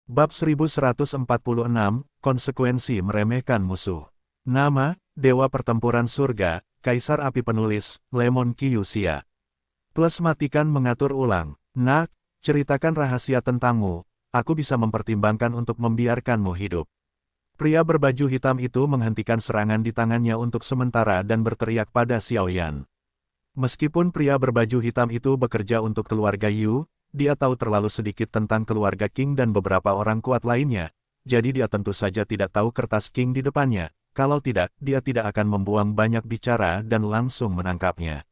Bab 1146, Konsekuensi Meremehkan Musuh. Nama, Dewa Pertempuran Surga, Kaisar Api Penulis, Lemon Kyusia. Plus matikan mengatur ulang. Nak, ceritakan rahasia tentangmu, aku bisa mempertimbangkan untuk membiarkanmu hidup. Pria berbaju hitam itu menghentikan serangan di tangannya untuk sementara dan berteriak pada Xiaoyan. Meskipun pria berbaju hitam itu bekerja untuk keluarga Yu, dia tahu terlalu sedikit tentang keluarga King dan beberapa orang kuat lainnya, jadi dia tentu saja tidak tahu kertas King di depannya, kalau tidak, dia tidak akan membuang banyak bicara dan langsung menangkapnya.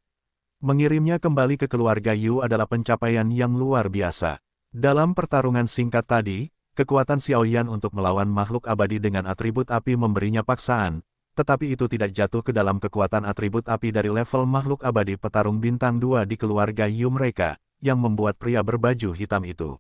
Mengirimnya kembali ke keluarga Yu adalah pencapaian yang luar biasa. Dalam pertarungan singkat tadi, kekuatan Xiaoyan untuk melawan makhluk abadi dengan atribut api memberinya paksaan, tetapi itu tidak jatuh ke dalam kekuatan atribut api dari level makhluk abadi petarung bintang 2 di keluarga Yu mereka, yang membuat pria berbaju hitam itu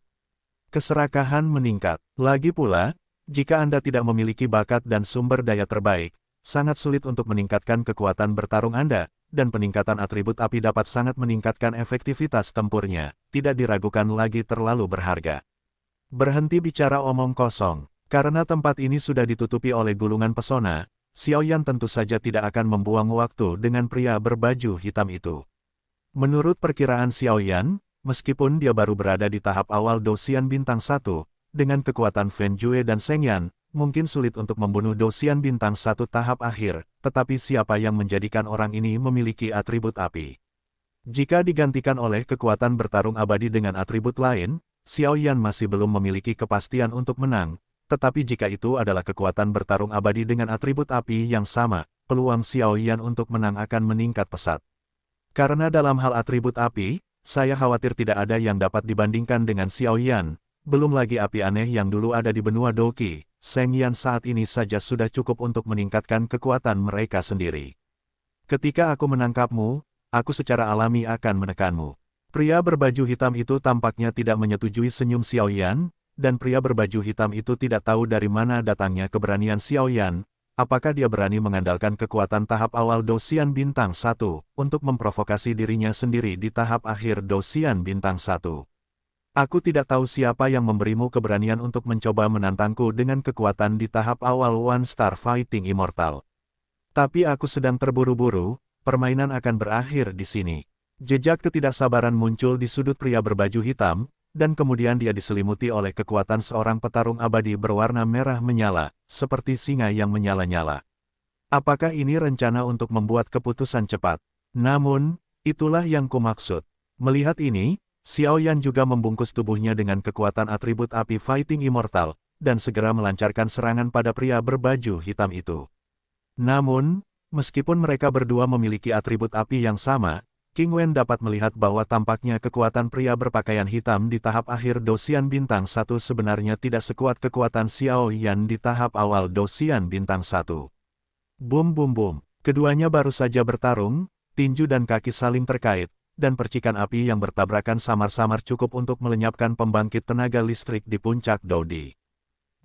keserakahan meningkat. Lagi pula, jika Anda tidak memiliki bakat dan sumber daya terbaik, sangat sulit untuk meningkatkan kekuatan bertarung Anda, dan peningkatan atribut api dapat sangat meningkatkan efektivitas tempurnya, tidak diragukan lagi terlalu berharga. Berhenti bicara omong kosong, karena tempat ini sudah ditutupi oleh gulungan pesona, Xiaoyan tentu saja tidak akan membuang waktu dengan pria berbaju hitam itu. Menurut perkiraan Xiaoyan, meskipun dia baru berada di tahap awal Dosian Bintang 1, dengan kekuatan Fen Jue dan Seng Yan, mungkin sulit untuk membunuh Dosian Bintang 1 tahap akhir, tetapi siapa yang menjadikan orang ini memiliki atribut api? Jika digantikan oleh kekuatan bertarung abadi dengan atribut lain, Xiaoyan masih belum memiliki kepastian untuk menang, tetapi jika itu adalah kekuatan bertarung abadi dengan atribut api yang sama, peluang Xiaoyan untuk menang akan meningkat pesat. Karena dalam hal atribut api, saya khawatir tidak ada yang dapat dibandingkan dengan Xiaoyan, belum lagi api aneh yang dulu ada di benua Doqi. Seng Yan saat ini saja sudah cukup untuk meningkatkan kekuatan mereka sendiri. Ketika aku menangkapmu, aku secara alami akan menekanmu. Pria berbaju hitam itu tampaknya tidak menyetujui senyum Xiaoyan, dan pria berbaju hitam itu tidak tahu dari mana datangnya keberanian Xiaoyan. Apakah dia berani mengandalkan kekuatan tahap awal Dosian Bintang 1 untuk memprovokasi dirinya sendiri di tahap akhir Dosian Bintang 1? Aku tidak tahu siapa yang memberimu keberanian untuk mencoba menantangku dengan kekuatan di tahap awal One Star Fighting Immortal. Tapi aku sedang terburu-buru, permainan akan berakhir di sini. Jejak ketidaksabaran muncul di sudut pria berbaju hitam, dan kemudian dia diselimuti oleh kekuatan seorang petarung abadi berwarna merah menyala, seperti singa yang menyala-nyala. Apakah ini rencana untuk membuat keputusan cepat? Namun, itulah yang kumaksud. Melihat ini, Xiaoyan juga membungkus tubuhnya dengan kekuatan atribut api Fighting Immortal, dan segera melancarkan serangan pada pria berbaju hitam itu. Namun, meskipun mereka berdua memiliki atribut api yang sama, King Wen dapat melihat bahwa tampaknya kekuatan pria berpakaian hitam di tahap akhir Dosian Bintang 1 sebenarnya tidak sekuat kekuatan Xiaoyan di tahap awal Dosian Bintang 1. Bum bum bum, keduanya baru saja bertarung, tinju dan kaki saling terkait, dan percikan api yang bertabrakan samar-samar cukup untuk melenyapkan pembangkit tenaga listrik di puncak Dodi.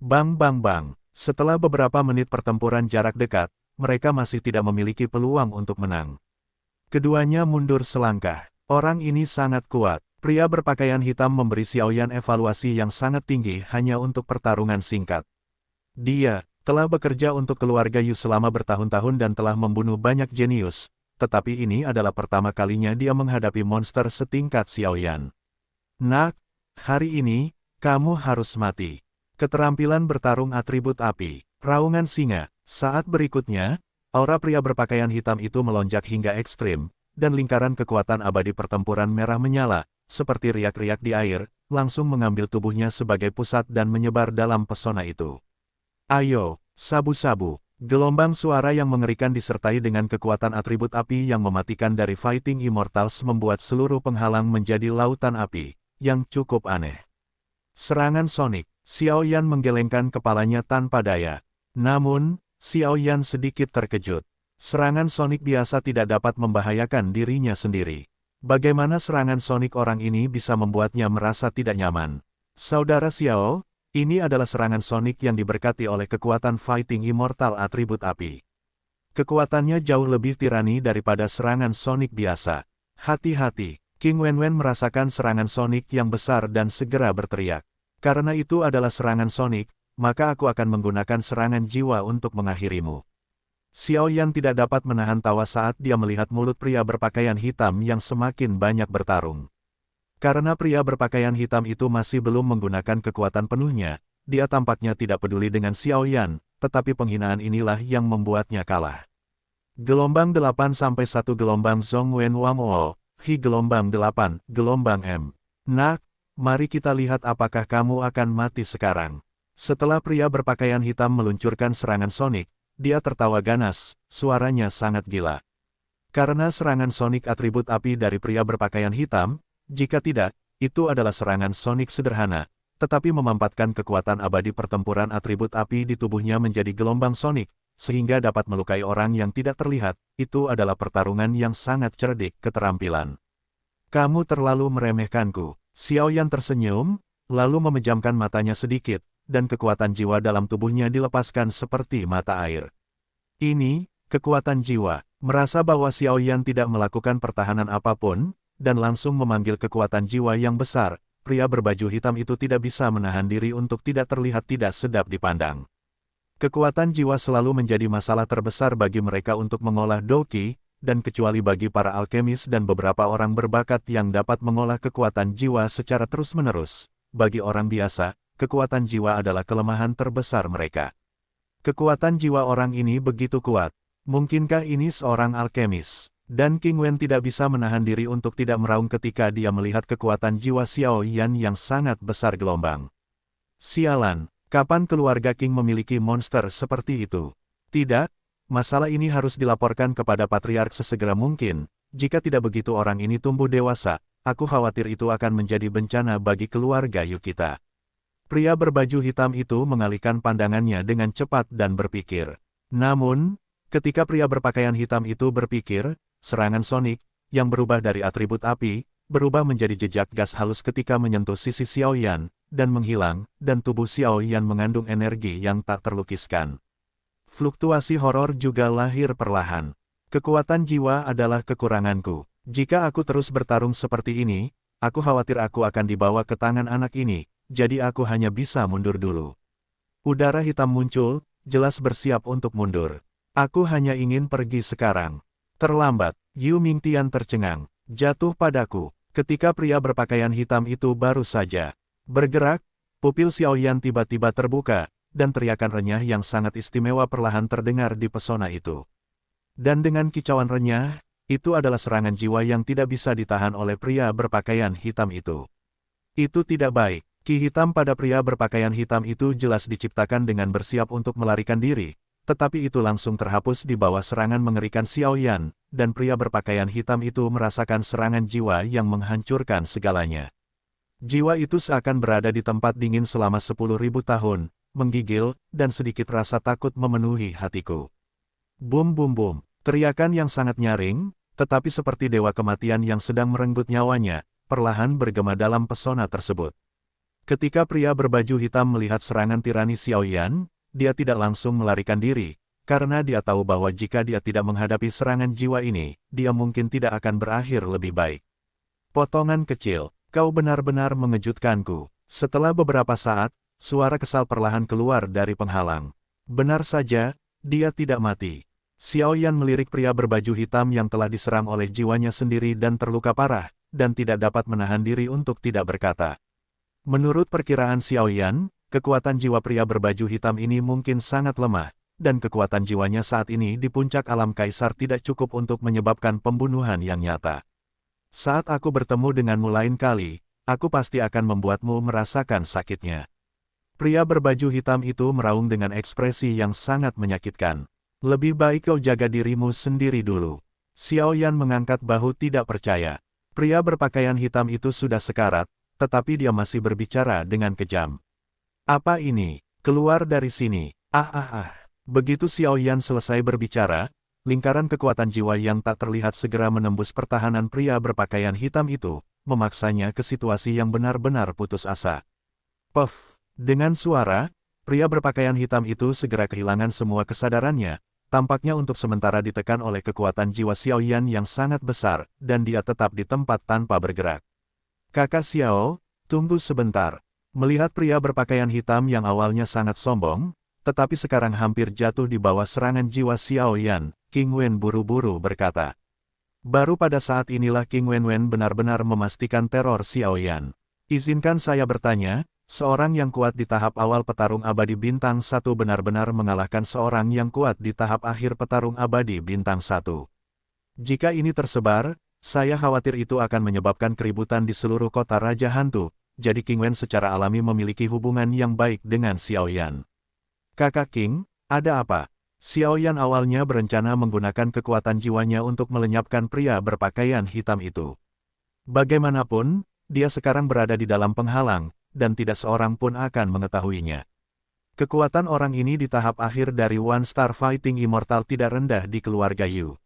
Bang bang bang, setelah beberapa menit pertempuran jarak dekat, mereka masih tidak memiliki peluang untuk menang. Keduanya mundur selangkah. Orang ini sangat kuat. Pria berpakaian hitam memberi Xiaoyan evaluasi yang sangat tinggi hanya untuk pertarungan singkat. Dia telah bekerja untuk keluarga Yu selama bertahun-tahun dan telah membunuh banyak jenius, tetapi ini adalah pertama kalinya dia menghadapi monster setingkat Xiaoyan. Nak, hari ini, kamu harus mati. Keterampilan bertarung atribut api. Raungan singa. Saat berikutnya, aura pria berpakaian hitam itu melonjak hingga ekstrim, dan lingkaran kekuatan abadi pertempuran merah menyala, seperti riak-riak di air, langsung mengambil tubuhnya sebagai pusat dan menyebar dalam pesona itu. Ayo, sabu-sabu, gelombang suara yang mengerikan disertai dengan kekuatan atribut api yang mematikan dari Fighting Immortals membuat seluruh penghalang menjadi lautan api, yang cukup aneh. Serangan Sonic, Xiaoyan menggelengkan kepalanya tanpa daya. Namun, Xiaoyan sedikit terkejut. Serangan Sonic biasa tidak dapat membahayakan dirinya sendiri. Bagaimana serangan Sonic orang ini bisa membuatnya merasa tidak nyaman? Saudara Xiao, ini adalah serangan Sonic yang diberkati oleh kekuatan Fighting Immortal atribut api. Kekuatannya jauh lebih tirani daripada serangan Sonic biasa. Hati-hati, King Wenwen merasakan serangan Sonic yang besar dan segera berteriak. Karena itu adalah serangan sonik, maka aku akan menggunakan serangan jiwa untuk mengakhirimu. Xiao Yan tidak dapat menahan tawa saat dia melihat mulut pria berpakaian hitam yang semakin banyak bertarung. Karena pria berpakaian hitam itu masih belum menggunakan kekuatan penuhnya, dia tampaknya tidak peduli dengan Xiao Yan, tetapi penghinaan inilah yang membuatnya kalah. Gelombang 8 sampai 1 gelombang Zhong Wen Wang O, Hi gelombang 8, gelombang M. Nak, mari kita lihat apakah kamu akan mati sekarang. Setelah pria berpakaian hitam meluncurkan serangan sonik, dia tertawa ganas, suaranya sangat gila. Karena serangan sonik atribut api dari pria berpakaian hitam, jika tidak, itu adalah serangan sonik sederhana, tetapi memampatkan kekuatan abadi pertempuran atribut api di tubuhnya menjadi gelombang sonik, sehingga dapat melukai orang yang tidak terlihat. Itu adalah pertarungan yang sangat cerdik keterampilan. Kamu terlalu meremehkanku. Xiao Yan tersenyum, lalu memejamkan matanya sedikit, dan kekuatan jiwa dalam tubuhnya dilepaskan seperti mata air. Ini, kekuatan jiwa, merasa bahwa Xiao Yan tidak melakukan pertahanan apapun, dan langsung memanggil kekuatan jiwa yang besar, pria berbaju hitam itu tidak bisa menahan diri untuk tidak terlihat tidak sedap dipandang. Kekuatan jiwa selalu menjadi masalah terbesar bagi mereka untuk mengolah doki, dan kecuali bagi para alkemis dan beberapa orang berbakat yang dapat mengolah kekuatan jiwa secara terus-menerus, bagi orang biasa, kekuatan jiwa adalah kelemahan terbesar mereka. Kekuatan jiwa orang ini begitu kuat. Mungkinkah ini seorang alkemis? Dan King Wen tidak bisa menahan diri untuk tidak meraung ketika dia melihat kekuatan jiwa Xiao Yan yang sangat besar gelombang. Sialan, kapan keluarga King memiliki monster seperti itu? Tidak, masalah ini harus dilaporkan kepada Patriark sesegera mungkin. Jika tidak begitu orang ini tumbuh dewasa, aku khawatir itu akan menjadi bencana bagi keluarga Yukita. Pria berbaju hitam itu mengalihkan pandangannya dengan cepat dan berpikir. Namun, ketika pria berpakaian hitam itu berpikir, serangan sonik, yang berubah dari atribut api, berubah menjadi jejak gas halus ketika menyentuh sisi Xiao Yan, dan menghilang, dan tubuh Xiao Yan mengandung energi yang tak terlukiskan. Fluktuasi horor juga lahir perlahan. Kekuatan jiwa adalah kekuranganku. Jika aku terus bertarung seperti ini, aku khawatir aku akan dibawa ke tangan anak ini, jadi aku hanya bisa mundur dulu. Udara hitam muncul, jelas bersiap untuk mundur. Aku hanya ingin pergi sekarang. Terlambat, Yu Mingtian tercengang, jatuh padaku, ketika pria berpakaian hitam itu baru saja bergerak, pupil Xiao Yan tiba-tiba terbuka, dan teriakan renyah yang sangat istimewa perlahan terdengar di pesona itu. Dan dengan kicauan renyah, itu adalah serangan jiwa yang tidak bisa ditahan oleh pria berpakaian hitam itu. Itu tidak baik, ki hitam pada pria berpakaian hitam itu jelas diciptakan dengan bersiap untuk melarikan diri. Tetapi itu langsung terhapus di bawah serangan mengerikan Xiao Yan, dan pria berpakaian hitam itu merasakan serangan jiwa yang menghancurkan segalanya. Jiwa itu seakan berada di tempat dingin selama 10.000 tahun, menggigil, dan sedikit rasa takut memenuhi hatiku. Bum bum bum, teriakan yang sangat nyaring, tetapi seperti dewa kematian yang sedang merenggut nyawanya, perlahan bergema dalam pesona tersebut. Ketika pria berbaju hitam melihat serangan tirani Xiao Yan, dia tidak langsung melarikan diri, karena dia tahu bahwa jika dia tidak menghadapi serangan jiwa ini, dia mungkin tidak akan berakhir lebih baik. Potongan kecil, kau benar-benar mengejutkanku. Setelah beberapa saat, suara kesal perlahan keluar dari penghalang. Benar saja, dia tidak mati. Xiao Yan melirik pria berbaju hitam yang telah diserang oleh jiwanya sendiri dan terluka parah, dan tidak dapat menahan diri untuk tidak berkata. Menurut perkiraan Xiao Yan, kekuatan jiwa pria berbaju hitam ini mungkin sangat lemah, dan kekuatan jiwanya saat ini di puncak alam kaisar tidak cukup untuk menyebabkan pembunuhan yang nyata. Saat aku bertemu denganmu lain kali, aku pasti akan membuatmu merasakan sakitnya. Pria berbaju hitam itu meraung dengan ekspresi yang sangat menyakitkan. Lebih baik kau jaga dirimu sendiri dulu. Xiao Yan mengangkat bahu tidak percaya. Pria berpakaian hitam itu sudah sekarat, tetapi dia masih berbicara dengan kejam. Apa ini? Keluar dari sini. Begitu Xiao Yan selesai berbicara, lingkaran kekuatan jiwa yang tak terlihat segera menembus pertahanan pria berpakaian hitam itu, memaksanya ke situasi yang benar-benar putus asa. Puff! Dengan suara, pria berpakaian hitam itu segera kehilangan semua kesadarannya, tampaknya untuk sementara ditekan oleh kekuatan jiwa Xiao Yan yang sangat besar, dan dia tetap di tempat tanpa bergerak. Kakak Xiao, tunggu sebentar. Melihat pria berpakaian hitam yang awalnya sangat sombong, tetapi sekarang hampir jatuh di bawah serangan jiwa Xiao Yan, King Wen buru-buru berkata. Baru pada saat inilah King Wen benar-benar memastikan teror Xiao Yan. Izinkan saya bertanya, seorang yang kuat di tahap awal petarung abadi bintang 1 benar-benar mengalahkan seorang yang kuat di tahap akhir petarung abadi bintang 1. Jika ini tersebar, saya khawatir itu akan menyebabkan keributan di seluruh kota Raja Hantu, jadi King Wen secara alami memiliki hubungan yang baik dengan Xiao Yan. Kakak King, ada apa? Xiao Yan awalnya berencana menggunakan kekuatan jiwanya untuk melenyapkan pria berpakaian hitam itu. Bagaimanapun, dia sekarang berada di dalam penghalang, dan tidak seorang pun akan mengetahuinya. Kekuatan orang ini di tahap akhir dari One Star Fighting Immortal tidak rendah di keluarga Yu.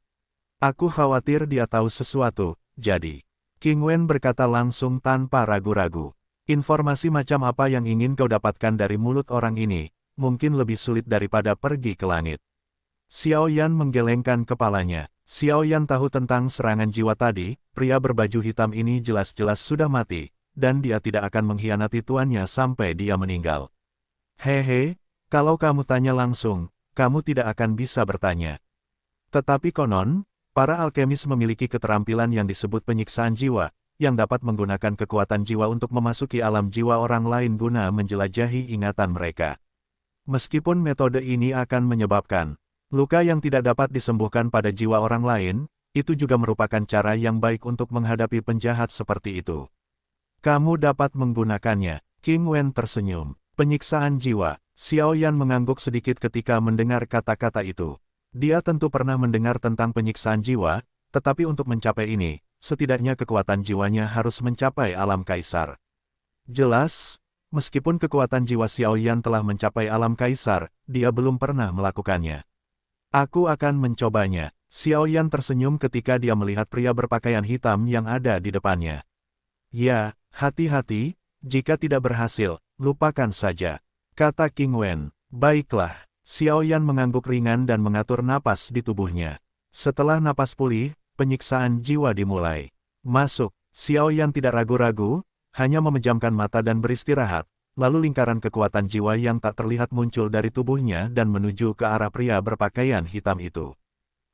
Aku khawatir dia tahu sesuatu, jadi. King Wen berkata langsung tanpa ragu-ragu. Informasi macam apa yang ingin kau dapatkan dari mulut orang ini, mungkin lebih sulit daripada pergi ke langit. Xiao Yan menggelengkan kepalanya. Xiao Yan tahu tentang serangan jiwa tadi, pria berbaju hitam ini jelas-jelas sudah mati, dan dia tidak akan mengkhianati tuannya sampai dia meninggal. Hehe, kalau kamu tanya langsung, kamu tidak akan bisa bertanya. Tetapi konon, para alkemis memiliki keterampilan yang disebut penyiksaan jiwa, yang dapat menggunakan kekuatan jiwa untuk memasuki alam jiwa orang lain guna menjelajahi ingatan mereka. Meskipun metode ini akan menyebabkan luka yang tidak dapat disembuhkan pada jiwa orang lain, itu juga merupakan cara yang baik untuk menghadapi penjahat seperti itu. Kamu dapat menggunakannya. King Wen tersenyum. Penyiksaan jiwa. Xiao Yan mengangguk sedikit ketika mendengar kata-kata itu. Dia tentu pernah mendengar tentang penyiksaan jiwa, tetapi untuk mencapai ini, setidaknya kekuatan jiwanya harus mencapai alam kaisar. Jelas, meskipun kekuatan jiwa Xiao Yan telah mencapai alam kaisar, dia belum pernah melakukannya. Aku akan mencobanya. Xiao Yan tersenyum ketika dia melihat pria berpakaian hitam yang ada di depannya. Ya, hati-hati, jika tidak berhasil, lupakan saja, kata King Wen. Baiklah, Xiao Yan mengangguk ringan dan mengatur napas di tubuhnya. Setelah napas pulih, penyiksaan jiwa dimulai. Masuk, Xiao Yan tidak ragu-ragu, hanya memejamkan mata dan beristirahat. Lalu lingkaran kekuatan jiwa yang tak terlihat muncul dari tubuhnya dan menuju ke arah pria berpakaian hitam itu.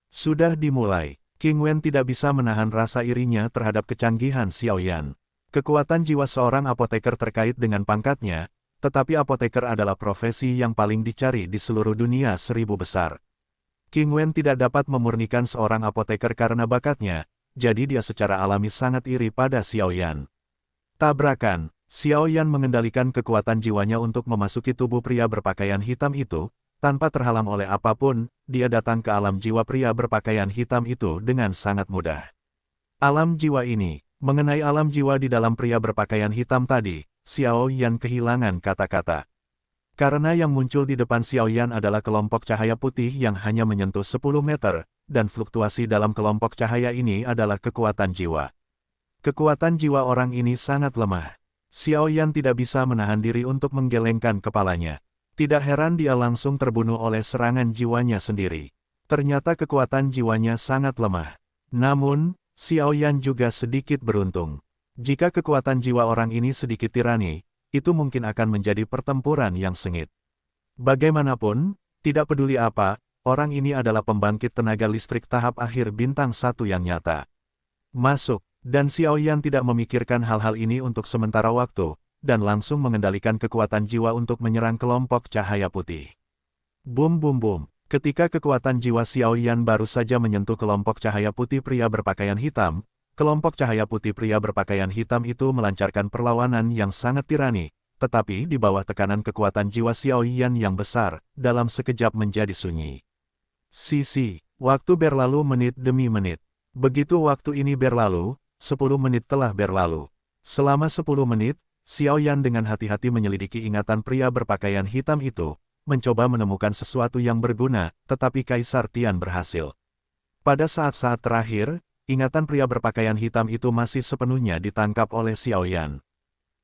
Sudah dimulai. King Wen tidak bisa menahan rasa irinya terhadap kecanggihan Xiao Yan. Kekuatan jiwa seorang apoteker terkait dengan pangkatnya, tetapi apoteker adalah profesi yang paling dicari di seluruh dunia 1000 besar. King Wen tidak dapat memurnikan seorang apoteker karena bakatnya, jadi dia secara alami sangat iri pada Xiao Yan. Tabrakan. Xiao Yan mengendalikan kekuatan jiwanya untuk memasuki tubuh pria berpakaian hitam itu, tanpa terhalang oleh apapun, dia datang ke alam jiwa pria berpakaian hitam itu dengan sangat mudah. Alam jiwa ini, mengenai alam jiwa di dalam pria berpakaian hitam tadi, Xiao Yan kehilangan kata-kata. Karena yang muncul di depan Xiao Yan adalah kelompok cahaya putih yang hanya menyentuh 10 meter, dan fluktuasi dalam kelompok cahaya ini adalah kekuatan jiwa. Kekuatan jiwa orang ini sangat lemah. Xiao Yan tidak bisa menahan diri untuk menggelengkan kepalanya. Tidak heran dia langsung terbunuh oleh serangan jiwanya sendiri. Ternyata kekuatan jiwanya sangat lemah. Namun, Xiao Yan juga sedikit beruntung. Jika kekuatan jiwa orang ini sedikit tirani, itu mungkin akan menjadi pertempuran yang sengit. Bagaimanapun, tidak peduli apa, orang ini adalah pembangkit tenaga listrik tahap akhir bintang 1 yang nyata. Masuk. Dan Xiao Yan tidak memikirkan hal-hal ini untuk sementara waktu, dan langsung mengendalikan kekuatan jiwa untuk menyerang kelompok cahaya putih. Bum bum bum. Ketika kekuatan jiwa Xiao Yan baru saja menyentuh kelompok cahaya putih pria berpakaian hitam, kelompok cahaya putih pria berpakaian hitam itu melancarkan perlawanan yang sangat tirani, tetapi di bawah tekanan kekuatan jiwa Xiao Yan yang besar, dalam sekejap menjadi sunyi. Sisi, waktu berlalu menit demi menit. Begitu waktu ini berlalu, 10 menit telah berlalu. Selama 10 menit, Xiao Yan dengan hati-hati menyelidiki ingatan pria berpakaian hitam itu, mencoba menemukan sesuatu yang berguna, tetapi Kaisar Tian berhasil. Pada saat-saat terakhir, ingatan pria berpakaian hitam itu masih sepenuhnya ditangkap oleh Xiao Yan.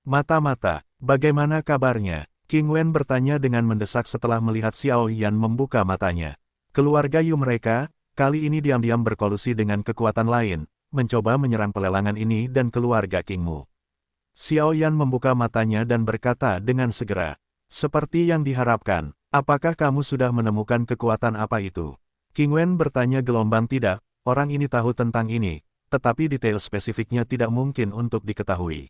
Mata-mata, bagaimana kabarnya? King Wen bertanya dengan mendesak setelah melihat Xiao Yan membuka matanya. Keluarga Yu mereka, kali ini diam-diam berkolusi dengan kekuatan lain, mencoba menyerang pelelangan ini dan keluarga Kingmu. Xiao Yan membuka matanya dan berkata dengan segera. Seperti yang diharapkan, apakah kamu sudah menemukan kekuatan apa itu? King Wen bertanya gelombang tidak, orang ini tahu tentang ini, tetapi detail spesifiknya tidak mungkin untuk diketahui.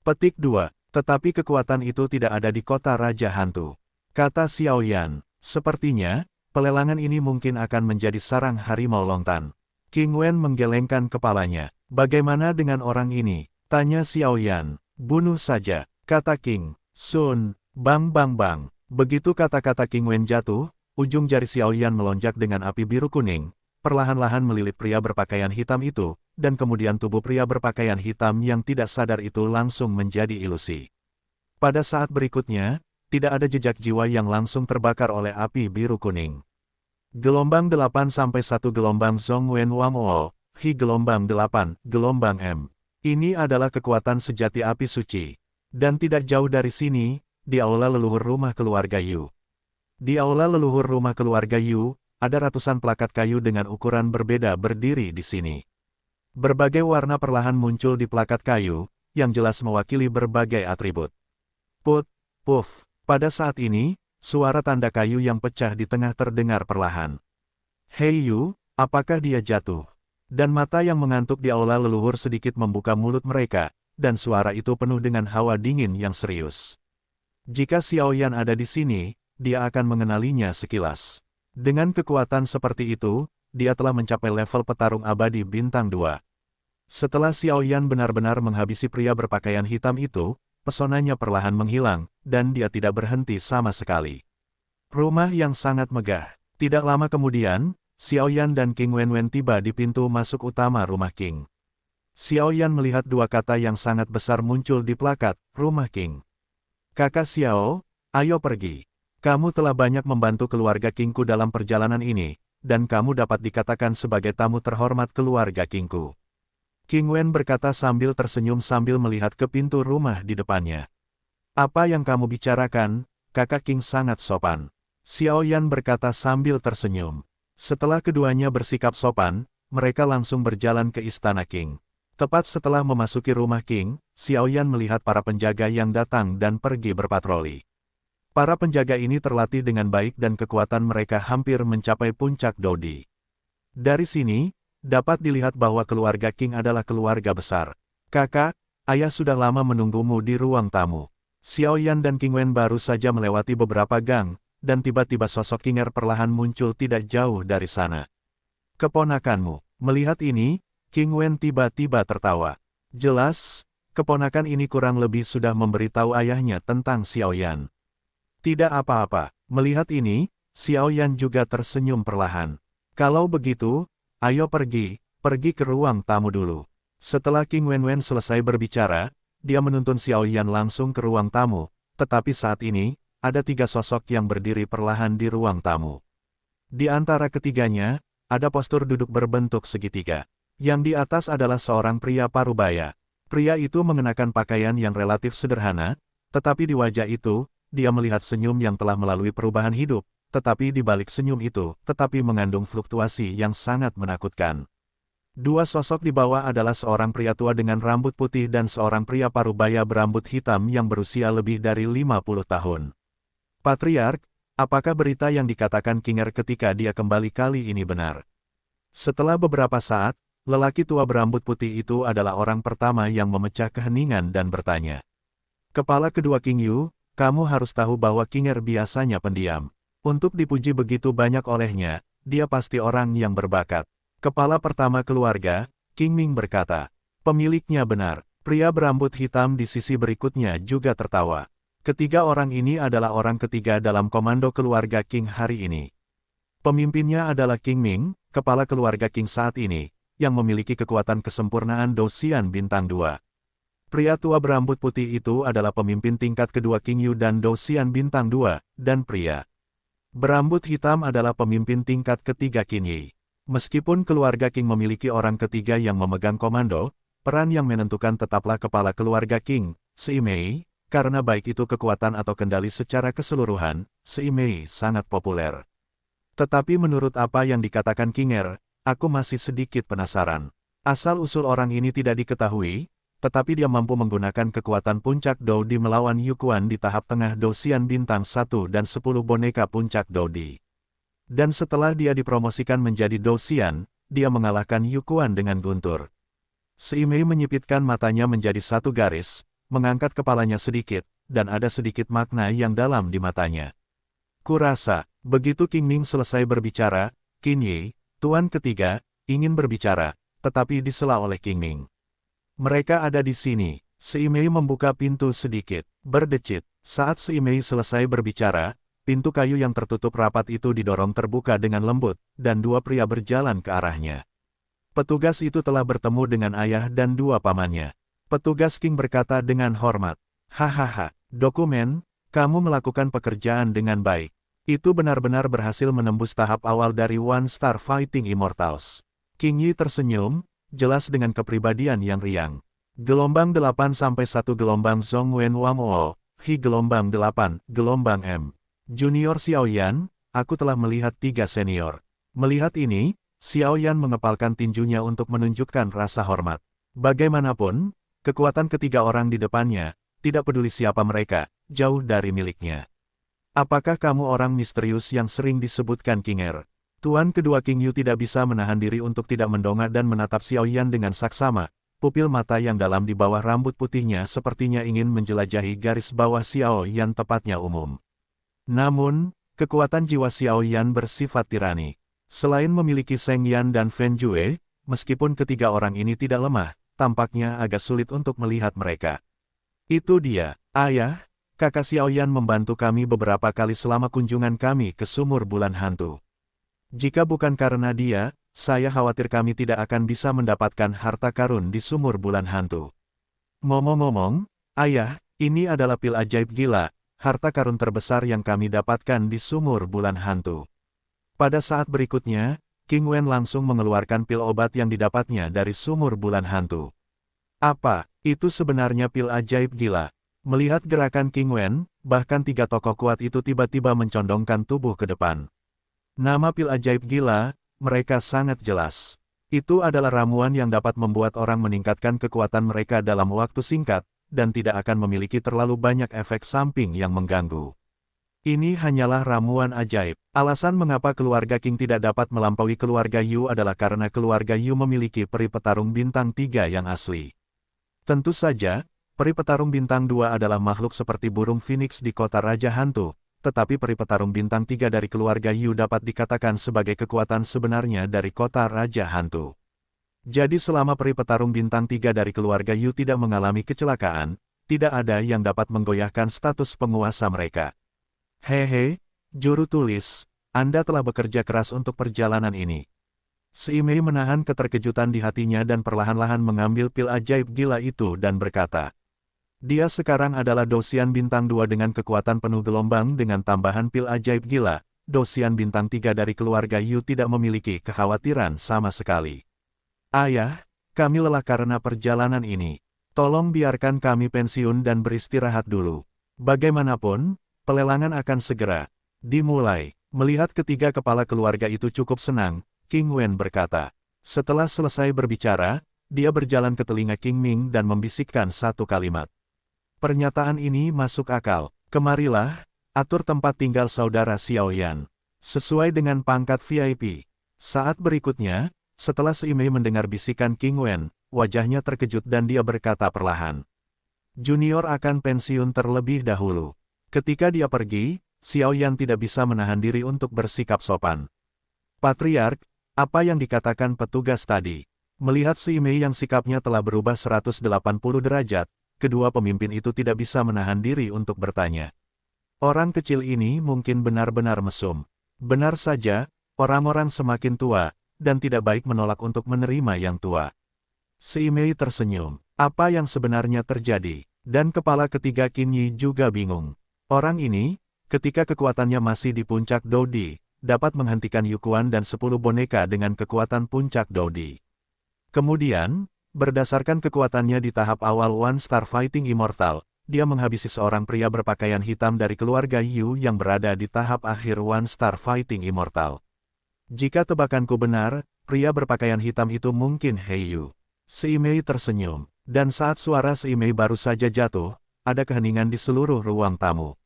Petik 2. Tetapi kekuatan itu tidak ada di kota Raja Hantu. Kata Xiao Yan, sepertinya, pelelangan ini mungkin akan menjadi sarang harimau lontan. King Wen menggelengkan kepalanya. Bagaimana dengan orang ini? Tanya Xiao Yan. Bunuh saja, kata King Sun. Bang bang bang. Begitu kata-kata King Wen jatuh, ujung jari Xiao Yan melonjak dengan api biru kuning, perlahan-lahan melilit pria berpakaian hitam itu, dan kemudian tubuh pria berpakaian hitam yang tidak sadar itu langsung menjadi ilusi. Pada saat berikutnya, tidak ada jejak jiwa yang langsung terbakar oleh api biru kuning. Gelombang 8 sampai 1 gelombang Zhong Wen Wang O, Hi gelombang 8, gelombang M. Ini adalah kekuatan sejati api suci. Dan tidak jauh dari sini, di aula leluhur rumah keluarga Yu. Di aula leluhur rumah keluarga Yu, ada ratusan plakat kayu dengan ukuran berbeda berdiri di sini. Berbagai warna perlahan muncul di plakat kayu, yang jelas mewakili berbagai atribut. Put, puff. Pada saat ini, suara tanda kayu yang pecah di tengah terdengar perlahan. Hei Yu, apakah dia jatuh? Dan mata yang mengantuk di aula leluhur sedikit membuka mulut mereka, dan suara itu penuh dengan hawa dingin yang serius. Jika Xiao Yan ada di sini, dia akan mengenalinya sekilas. Dengan kekuatan seperti itu, dia telah mencapai level petarung abadi bintang 2. Setelah Xiao Yan benar-benar menghabisi pria berpakaian hitam itu, pesonanya perlahan menghilang, dan dia tidak berhenti sama sekali. Rumah yang sangat megah. Tidak lama kemudian, Xiao Yan dan King Wenwen tiba di pintu masuk utama rumah King. Xiao Yan melihat dua kata yang sangat besar muncul di plakat, rumah King. Kakak Xiao, ayo pergi. Kamu telah banyak membantu keluarga Kingku dalam perjalanan ini, dan kamu dapat dikatakan sebagai tamu terhormat keluarga Kingku. King Wen berkata sambil tersenyum sambil melihat ke pintu rumah di depannya. Apa yang kamu bicarakan, kakak King sangat sopan. Xiao Yan berkata sambil tersenyum. Setelah keduanya bersikap sopan, mereka langsung berjalan ke istana King. Tepat setelah memasuki rumah King, Xiao Yan melihat para penjaga yang datang dan pergi berpatroli. Para penjaga ini terlatih dengan baik dan kekuatan mereka hampir mencapai puncak Dodi. Dari sini, dapat dilihat bahwa keluarga King adalah keluarga besar. Kakak, ayah sudah lama menunggumu di ruang tamu. Xiao Yan dan King Wen baru saja melewati beberapa gang, dan tiba-tiba sosok King Er perlahan muncul tidak jauh dari sana. Keponakanmu. Melihat ini, King Wen tiba-tiba tertawa. Jelas, keponakan ini kurang lebih sudah memberitahu ayahnya tentang Xiao Yan. Tidak apa-apa. Melihat ini, Xiao Yan juga tersenyum perlahan. Kalau begitu, ayo pergi ke ruang tamu dulu. Setelah King Wenwen selesai berbicara, dia menuntun Xiao Yan langsung ke ruang tamu, tetapi saat ini, ada tiga sosok yang berdiri perlahan di ruang tamu. Di antara ketiganya, ada postur duduk berbentuk segitiga. Yang di atas adalah seorang pria parubaya. Pria itu mengenakan pakaian yang relatif sederhana, tetapi di wajah itu, dia melihat senyum yang telah melalui perubahan hidup, tetapi di balik senyum itu, tetapi mengandung fluktuasi yang sangat menakutkan. Dua sosok di bawah adalah seorang pria tua dengan rambut putih dan seorang pria parubaya berambut hitam yang berusia lebih dari 50 tahun. Patriark, apakah berita yang dikatakan King Er ketika dia kembali kali ini benar? Setelah beberapa saat, lelaki tua berambut putih itu adalah orang pertama yang memecah keheningan dan bertanya. Kepala kedua King Yu, kamu harus tahu bahwa King Er biasanya pendiam. Untuk dipuji begitu banyak olehnya, dia pasti orang yang berbakat. Kepala pertama keluarga, King Ming berkata. Pemiliknya benar. Pria berambut hitam di sisi berikutnya juga tertawa. Ketiga orang ini adalah orang ketiga dalam komando keluarga King hari ini. Pemimpinnya adalah King Ming, kepala keluarga King saat ini, yang memiliki kekuatan kesempurnaan Dosian bintang 2. Pria tua berambut putih itu adalah pemimpin tingkat kedua King Yu dan Dosian bintang 2, dan pria berambut hitam adalah pemimpin tingkat ketiga King Yi. Meskipun keluarga King memiliki orang ketiga yang memegang komando, peran yang menentukan tetaplah kepala keluarga King, Seimei, karena baik itu kekuatan atau kendali secara keseluruhan, Seimei sangat populer. Tetapi menurut apa yang dikatakan King Er, aku masih sedikit penasaran. Asal-usul orang ini tidak diketahui, tetapi dia mampu menggunakan kekuatan puncak Doudi melawan Yukuan di tahap tengah Dosian Bintang 1 dan 10 boneka puncak Doudi. Dan setelah dia dipromosikan menjadi Dosian, dia mengalahkan Yukuan dengan guntur. Seimei menyipitkan matanya menjadi satu garis, mengangkat kepalanya sedikit, dan ada sedikit makna yang dalam di matanya. Kurasa, begitu King Ming selesai berbicara, Qin Yi, Tuan ketiga, ingin berbicara, tetapi disela oleh King Ming. Mereka ada di sini. Seimei membuka pintu sedikit, berdecit. Saat Seimei selesai berbicara, pintu kayu yang tertutup rapat itu didorong terbuka dengan lembut, dan dua pria berjalan ke arahnya. Petugas itu telah bertemu dengan ayah dan dua pamannya. Petugas King berkata dengan hormat, "Hahaha, dokumen, kamu melakukan pekerjaan dengan baik. Itu benar-benar berhasil menembus tahap awal dari One Star Fighting Immortals." King Yi tersenyum, jelas dengan kepribadian yang riang. Gelombang 8 sampai 1 gelombang Zhongwen Wangwo, Hi gelombang 8, gelombang M. Junior Xiaoyan, aku telah melihat 3 senior. Melihat ini, Xiaoyan mengepalkan tinjunya untuk menunjukkan rasa hormat. Bagaimanapun, kekuatan ketiga orang di depannya, tidak peduli siapa mereka, jauh dari miliknya. Apakah kamu orang misterius yang sering disebutkan King Er? Tuan kedua King Yu tidak bisa menahan diri untuk tidak mendongak dan menatap Xiaoyan dengan saksama. Pupil mata yang dalam di bawah rambut putihnya sepertinya ingin menjelajahi garis bawah Xiaoyan tepatnya umum. Namun, kekuatan jiwa Xiaoyan bersifat tirani. Selain memiliki Seng Yan dan Fen Jue, meskipun ketiga orang ini tidak lemah, tampaknya agak sulit untuk melihat mereka. Itu dia, ayah, kakak Xiaoyan membantu kami beberapa kali selama kunjungan kami ke sumur bulan hantu. Jika bukan karena dia, saya khawatir kami tidak akan bisa mendapatkan harta karun di sumur bulan hantu. Ngomong-ngomong, ayah, ini adalah pil ajaib gila, harta karun terbesar yang kami dapatkan di sumur bulan hantu. Pada saat berikutnya, King Wen langsung mengeluarkan pil obat yang didapatnya dari sumur bulan hantu. Apa, itu sebenarnya pil ajaib gila? Melihat gerakan King Wen, bahkan 3 tokoh kuat itu tiba-tiba mencondongkan tubuh ke depan. Nama pil ajaib gila, mereka sangat jelas. Itu adalah ramuan yang dapat membuat orang meningkatkan kekuatan mereka dalam waktu singkat, dan tidak akan memiliki terlalu banyak efek samping yang mengganggu. Ini hanyalah ramuan ajaib. Alasan mengapa keluarga King tidak dapat melampaui keluarga Yu adalah karena keluarga Yu memiliki peri petarung bintang 3 yang asli. Tentu saja, peri petarung bintang 2 adalah makhluk seperti burung phoenix di kota Raja Hantu. Tetapi peri petarung bintang 3 dari keluarga Yu dapat dikatakan sebagai kekuatan sebenarnya dari kota Raja Hantu. Jadi selama peri petarung bintang 3 dari keluarga Yu tidak mengalami kecelakaan, tidak ada yang dapat menggoyahkan status penguasa mereka. Hehe, juru tulis, Anda telah bekerja keras untuk perjalanan ini. Seimei menahan keterkejutan di hatinya dan perlahan-lahan mengambil pil ajaib gila itu dan berkata, dia sekarang adalah Dosian Bintang 2 dengan kekuatan penuh gelombang dengan tambahan pil ajaib gila. Dosian Bintang 3 dari keluarga Yu tidak memiliki kekhawatiran sama sekali. Ayah, kami lelah karena perjalanan ini. Tolong biarkan kami pensiun dan beristirahat dulu. Bagaimanapun, pelelangan akan segera dimulai. Melihat ketiga kepala keluarga itu cukup senang, King Wen berkata. Setelah selesai berbicara, dia berjalan ke telinga King Ming dan membisikkan satu kalimat. Pernyataan ini masuk akal. Kemarilah, atur tempat tinggal saudara Xiaoyan. Sesuai dengan pangkat VIP. Saat berikutnya, setelah Seimei mendengar bisikan King Wen, wajahnya terkejut dan dia berkata perlahan. Junior akan pensiun terlebih dahulu. Ketika dia pergi, Xiaoyan tidak bisa menahan diri untuk bersikap sopan. Patriark, apa yang dikatakan petugas tadi? Melihat Seimei yang sikapnya telah berubah 180 derajat, kedua pemimpin itu tidak bisa menahan diri untuk bertanya. Orang kecil ini mungkin benar-benar mesum. Benar saja, orang-orang semakin tua, dan tidak baik menolak untuk menerima yang tua. Seimei tersenyum. Apa yang sebenarnya terjadi? Dan kepala ketiga Qin Yi juga bingung. Orang ini, ketika kekuatannya masih di puncak Doudi, dapat menghentikan Yukuan dan 10 boneka dengan kekuatan puncak Doudi. Kemudian, berdasarkan kekuatannya di tahap awal One Star Fighting Immortal, dia menghabisi seorang pria berpakaian hitam dari keluarga Yu yang berada di tahap akhir One Star Fighting Immortal. Jika tebakanku benar, pria berpakaian hitam itu mungkin He Yu. Seimei tersenyum. Dan saat suara Seimei baru saja jatuh, ada keheningan di seluruh ruang tamu.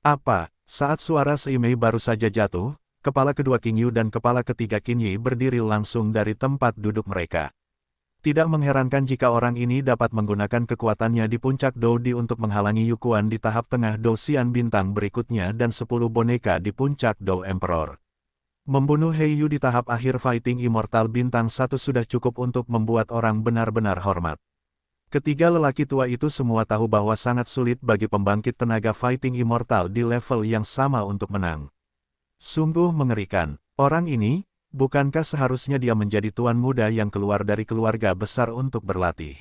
Apa? Saat suara Seimei baru saja jatuh, kepala kedua King Yu dan kepala ketiga Qin Yi berdiri langsung dari tempat duduk mereka. Tidak mengherankan jika orang ini dapat menggunakan kekuatannya di puncak Dou Di untuk menghalangi Yu Quan di tahap tengah Dou Xian bintang berikutnya dan 10 boneka di puncak Dou Emperor. Membunuh He Yu di tahap akhir Fighting Immortal bintang 1 sudah cukup untuk membuat orang benar-benar hormat. Ketiga lelaki tua itu semua tahu bahwa sangat sulit bagi pembangkit tenaga Fighting Immortal di level yang sama untuk menang. Sungguh mengerikan. Orang ini, bukankah seharusnya dia menjadi tuan muda yang keluar dari keluarga besar untuk berlatih?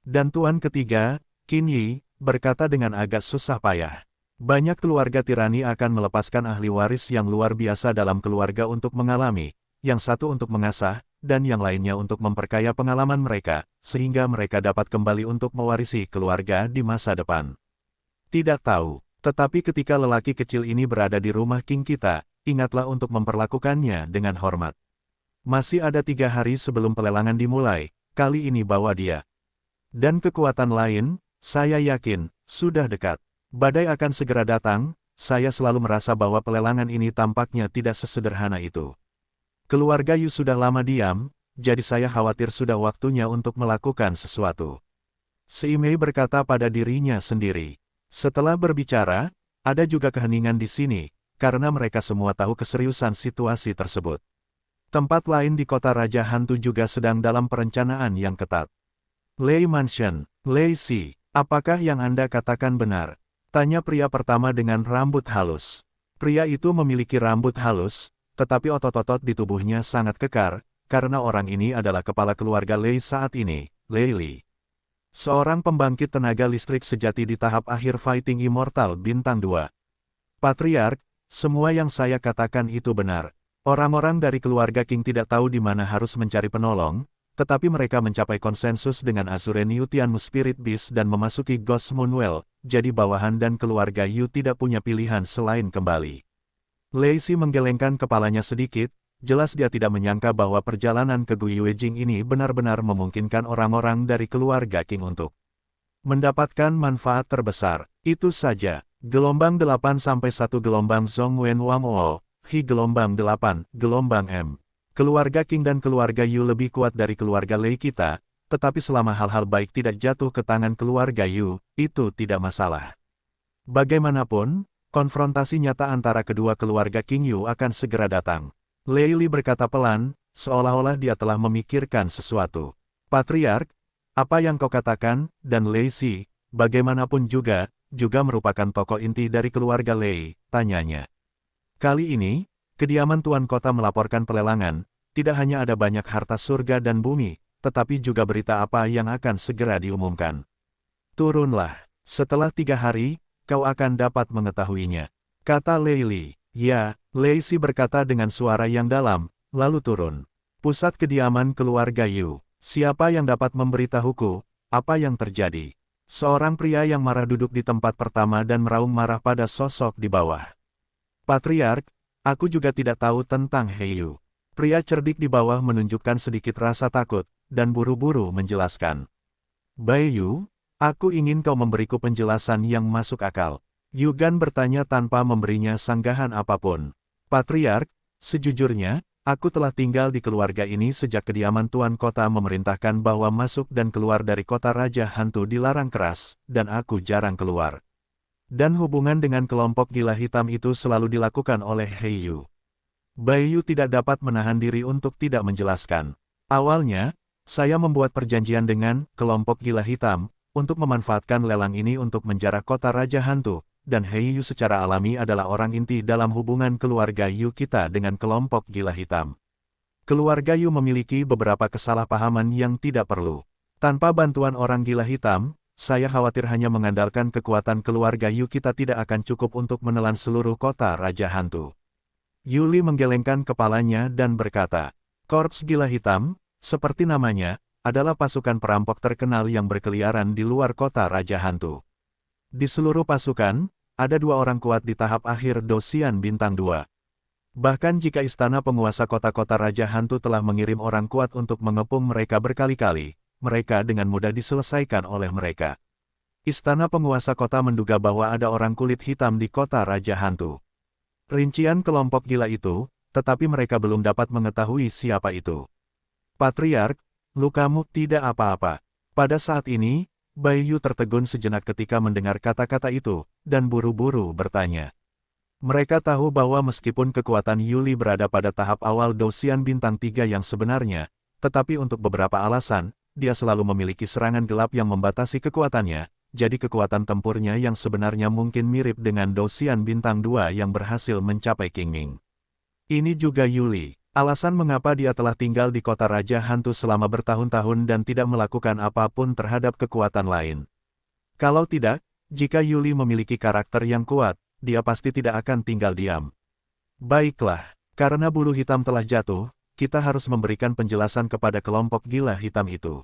Dan tuan ketiga, Qin Yi, berkata dengan agak susah payah. Banyak keluarga tirani akan melepaskan ahli waris yang luar biasa dalam keluarga untuk mengalami, yang satu untuk mengasah, dan yang lainnya untuk memperkaya pengalaman mereka, sehingga mereka dapat kembali untuk mewarisi keluarga di masa depan. Tidak tahu, tetapi ketika lelaki kecil ini berada di rumah King kita, ingatlah untuk memperlakukannya dengan hormat. Masih ada 3 hari sebelum pelelangan dimulai, kali ini bawa dia. Dan kekuatan lain, saya yakin, sudah dekat. Badai akan segera datang, saya selalu merasa bahwa pelelangan ini tampaknya tidak sesederhana itu. Keluarga Yu sudah lama diam, jadi saya khawatir sudah waktunya untuk melakukan sesuatu. Seimei berkata pada dirinya sendiri. Setelah berbicara, ada juga keheningan di sini, karena mereka semua tahu keseriusan situasi tersebut. Tempat lain di kota Raja Hantu juga sedang dalam perencanaan yang ketat. Lei Mansion, Lei Si, apakah yang Anda katakan benar? Tanya pria pertama dengan rambut halus. Pria itu memiliki rambut halus, tetapi otot-otot di tubuhnya sangat kekar, karena orang ini adalah kepala keluarga Lei saat ini, Lei Li. Seorang pembangkit tenaga listrik sejati di tahap akhir Fighting Immortal Bintang 2. Patriark, semua yang saya katakan itu benar. Orang-orang dari keluarga King tidak tahu di mana harus mencari penolong, tetapi mereka mencapai konsensus dengan Azure New Tianmu Spirit Beast dan memasuki Ghost Moonwell, jadi bawahan dan keluarga Yu tidak punya pilihan selain kembali. Lei Si menggelengkan kepalanya sedikit, jelas dia tidak menyangka bahwa perjalanan ke Gui Weijing ini benar-benar memungkinkan orang-orang dari keluarga King untuk mendapatkan manfaat terbesar. Itu saja, gelombang 8 sampai 1 gelombang Zhongwen Wang O, Hi gelombang 8, gelombang M. Keluarga King dan keluarga Yu lebih kuat dari keluarga Lei kita, tetapi selama hal-hal baik tidak jatuh ke tangan keluarga Yu, itu tidak masalah. Bagaimanapun, konfrontasi nyata antara kedua keluarga King Yu akan segera datang. Lei Li berkata pelan, seolah-olah dia telah memikirkan sesuatu. Patriark, apa yang kau katakan, dan Lei Si, bagaimanapun juga merupakan tokoh inti dari keluarga Lei, tanyanya. Kali ini, kediaman Tuan Kota melaporkan pelelangan, tidak hanya ada banyak harta surga dan bumi, tetapi juga berita apa yang akan segera diumumkan. Turunlah, setelah 3 hari, kau akan dapat mengetahuinya, kata Lei Li. Ya, Lei Si berkata dengan suara yang dalam, lalu turun. Pusat kediaman keluarga Yu. Siapa yang dapat memberitahuku, apa yang terjadi? Seorang pria yang marah duduk di tempat pertama dan meraung marah pada sosok di bawah. Patriark, aku juga tidak tahu tentang He Yu. Pria cerdik di bawah menunjukkan sedikit rasa takut, dan buru-buru menjelaskan. Bai Yu, aku ingin kau memberiku penjelasan yang masuk akal. Yugan bertanya tanpa memberinya sanggahan apapun. Patriark, sejujurnya, aku telah tinggal di keluarga ini sejak kediaman Tuan Kota memerintahkan bahwa masuk dan keluar dari kota Raja Hantu dilarang keras, dan aku jarang keluar. Dan hubungan dengan kelompok gila hitam itu selalu dilakukan oleh He Yu. Bai Yu tidak dapat menahan diri untuk tidak menjelaskan. Awalnya, saya membuat perjanjian dengan kelompok gila hitam, untuk memanfaatkan lelang ini untuk menjarah kota Raja Hantu. Dan He Yu secara alami adalah orang inti dalam hubungan keluarga Yu kita dengan kelompok gila hitam. Keluarga Yu memiliki beberapa kesalahpahaman yang tidak perlu. Tanpa bantuan orang gila hitam, saya khawatir hanya mengandalkan kekuatan keluarga Yu kita tidak akan cukup untuk menelan seluruh kota Raja Hantu. Yuli menggelengkan kepalanya dan berkata, Korps Gila Hitam, seperti namanya, adalah pasukan perampok terkenal yang berkeliaran di luar kota Raja Hantu. Di seluruh pasukan, ada 2 orang kuat di tahap akhir Dou Xian Bintang 2. Bahkan jika istana penguasa kota-kota Raja Hantu telah mengirim orang kuat untuk mengepung mereka berkali-kali, mereka dengan mudah diselesaikan oleh mereka. Istana penguasa kota menduga bahwa ada orang kulit hitam di kota Raja Hantu. Rincian kelompok gila itu, tetapi mereka belum dapat mengetahui siapa itu. Patriark, lukamu tidak apa-apa. Pada saat ini, Baiyu tertegun sejenak ketika mendengar kata-kata itu, dan buru-buru bertanya. Mereka tahu bahwa meskipun kekuatan Yuli berada pada tahap awal Dosian Bintang 3 yang sebenarnya, tetapi untuk beberapa alasan, dia selalu memiliki serangan gelap yang membatasi kekuatannya, jadi kekuatan tempurnya yang sebenarnya mungkin mirip dengan Dosian Bintang 2 yang berhasil mencapai Qingming. Ini juga Yuli, alasan mengapa dia telah tinggal di kota Raja Hantu selama bertahun-tahun dan tidak melakukan apapun terhadap kekuatan lain. Kalau tidak, jika Yuli memiliki karakter yang kuat, dia pasti tidak akan tinggal diam. Baiklah, karena bulu hitam telah jatuh, kita harus memberikan penjelasan kepada kelompok gila hitam itu.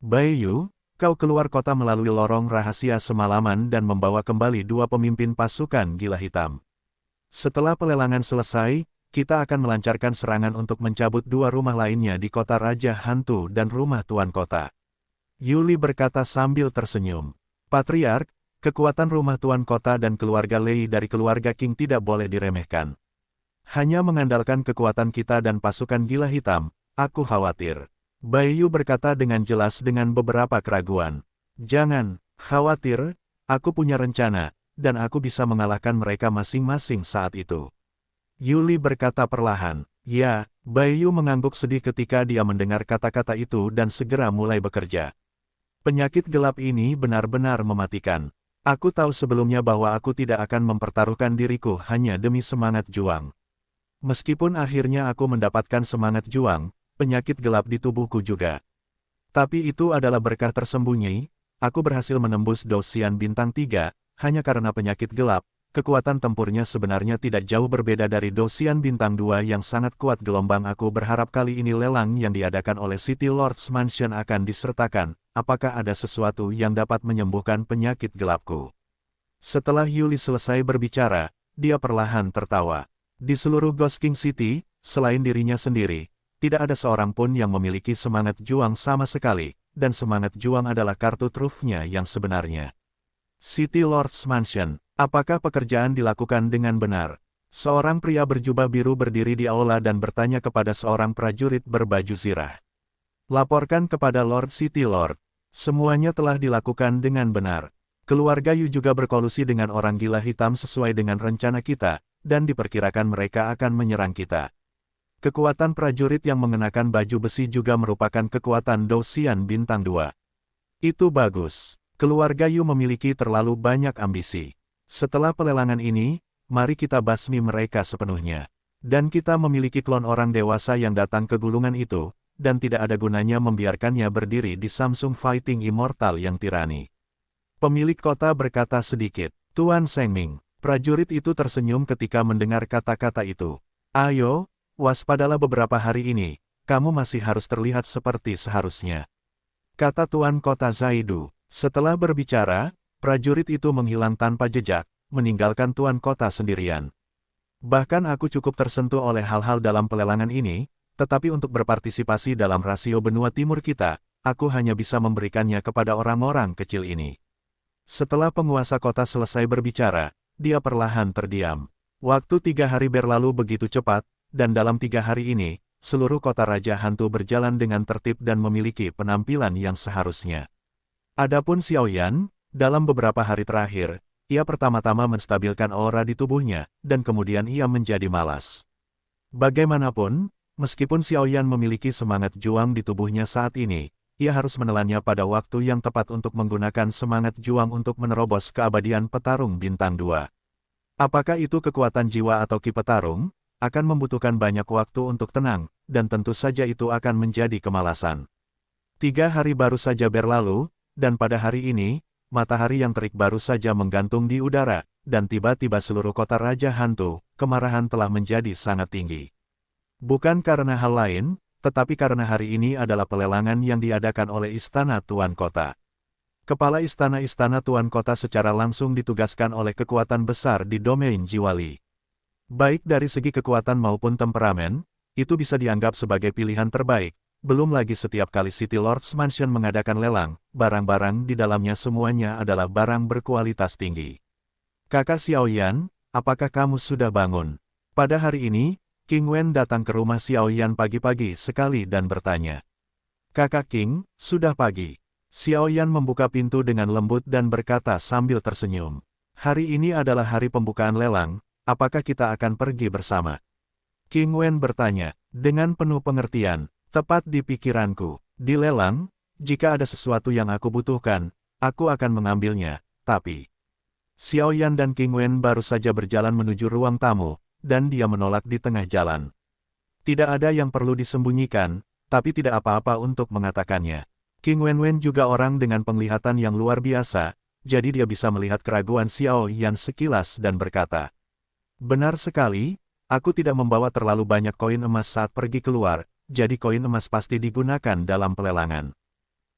Baiyu, kau keluar kota melalui lorong rahasia semalaman dan membawa kembali 2 pemimpin pasukan gila hitam. Setelah pelelangan selesai, kita akan melancarkan serangan untuk mencabut 2 rumah lainnya di kota Raja Hantu dan rumah Tuan Kota. Yuli berkata sambil tersenyum. Patriark, kekuatan rumah Tuan Kota dan keluarga Lei dari keluarga King tidak boleh diremehkan. Hanya mengandalkan kekuatan kita dan pasukan gila hitam, aku khawatir. Baiyu berkata dengan jelas dengan beberapa keraguan. Jangan khawatir, aku punya rencana, dan aku bisa mengalahkan mereka masing-masing saat itu. Yuli berkata perlahan. Ya, Baiyu mengangguk sedih ketika dia mendengar kata-kata itu dan segera mulai bekerja. Penyakit gelap ini benar-benar mematikan. Aku tahu sebelumnya bahwa aku tidak akan mempertaruhkan diriku hanya demi semangat juang. Meskipun akhirnya aku mendapatkan semangat juang, penyakit gelap di tubuhku juga. Tapi itu adalah berkah tersembunyi, aku berhasil menembus Dosian Bintang 3, hanya karena penyakit gelap. Kekuatan tempurnya sebenarnya tidak jauh berbeda dari Dosian Bintang 2 yang sangat kuat gelombang. Aku berharap kali ini lelang yang diadakan oleh City Lord's Mansion akan disertakan. Apakah ada sesuatu yang dapat menyembuhkan penyakit gelapku? Setelah Yuli selesai berbicara, dia perlahan tertawa. Di seluruh Ghost King City, selain dirinya sendiri, tidak ada seorang pun yang memiliki semangat juang sama sekali, dan semangat juang adalah kartu trufnya yang sebenarnya. City Lord's Mansion. Apakah pekerjaan dilakukan dengan benar? Seorang pria berjubah biru berdiri di aula dan bertanya kepada seorang prajurit berbaju zirah. Laporkan kepada Lord City Lord. Semuanya telah dilakukan dengan benar. Keluarga Yu juga berkolusi dengan orang gila hitam sesuai dengan rencana kita, dan diperkirakan mereka akan menyerang kita. Kekuatan prajurit yang mengenakan baju besi juga merupakan kekuatan Dosian Bintang 2. Itu bagus. Keluarga Yu memiliki terlalu banyak ambisi. Setelah pelelangan ini, mari kita basmi mereka sepenuhnya. Dan kita memiliki klon orang dewasa yang datang ke gulungan itu, dan tidak ada gunanya membiarkannya berdiri di Samsung Fighting Immortal yang tirani. Pemilik kota berkata sedikit. Tuan Sengming, prajurit itu tersenyum ketika mendengar kata-kata itu. Ayo, waspadalah beberapa hari ini, kamu masih harus terlihat seperti seharusnya. Kata Tuan Kota Zaidu. Setelah berbicara, prajurit itu menghilang tanpa jejak, meninggalkan Tuan Kota sendirian. Bahkan aku cukup tersentuh oleh hal-hal dalam pelelangan ini, tetapi untuk berpartisipasi dalam rasio benua timur kita, aku hanya bisa memberikannya kepada orang-orang kecil ini. Setelah penguasa kota selesai berbicara, dia perlahan terdiam. Waktu 3 hari berlalu begitu cepat, dan dalam 3 hari ini, seluruh kota Raja Hantu berjalan dengan tertib dan memiliki penampilan yang seharusnya. Adapun Xiaoyan, dalam beberapa hari terakhir, ia pertama-tama menstabilkan aura di tubuhnya, dan kemudian ia menjadi malas. Bagaimanapun, meskipun Xiaoyan memiliki semangat juang di tubuhnya saat ini, ia harus menelannya pada waktu yang tepat untuk menggunakan semangat juang untuk menerobos keabadian petarung bintang 2. Apakah itu kekuatan jiwa atau ki petarung, akan membutuhkan banyak waktu untuk tenang, dan tentu saja itu akan menjadi kemalasan. 3 hari baru saja berlalu, dan pada hari ini, matahari yang terik baru saja menggantung di udara, dan tiba-tiba seluruh kota Raja Hantu, kemarahan telah menjadi sangat tinggi. Bukan karena hal lain, tetapi karena hari ini adalah pelelangan yang diadakan oleh Istana Tuan Kota. Kepala istana-istana Tuan Kota secara langsung ditugaskan oleh kekuatan besar di domain Jiwali. Baik dari segi kekuatan maupun temperamen, itu bisa dianggap sebagai pilihan terbaik, belum lagi setiap kali City Lord's Mansion mengadakan lelang, barang-barang di dalamnya semuanya adalah barang berkualitas tinggi. Kakak Xiaoyan, apakah kamu sudah bangun? Pada hari ini, King Wen datang ke rumah Xiaoyan pagi-pagi sekali dan bertanya. Kakak King, sudah pagi. Xiaoyan membuka pintu dengan lembut dan berkata sambil tersenyum. Hari ini adalah hari pembukaan lelang, apakah kita akan pergi bersama? King Wen bertanya, dengan penuh pengertian. Tepat di pikiranku, di lelang, jika ada sesuatu yang aku butuhkan, aku akan mengambilnya, tapi... Xiaoyan dan King Wen baru saja berjalan menuju ruang tamu, dan dia menolak di tengah jalan. Tidak ada yang perlu disembunyikan, tapi tidak apa-apa untuk mengatakannya. King Wen juga orang dengan penglihatan yang luar biasa, jadi dia bisa melihat keraguan Xiaoyan sekilas dan berkata, benar sekali, aku tidak membawa terlalu banyak koin emas saat pergi keluar, jadi koin emas pasti digunakan dalam pelelangan.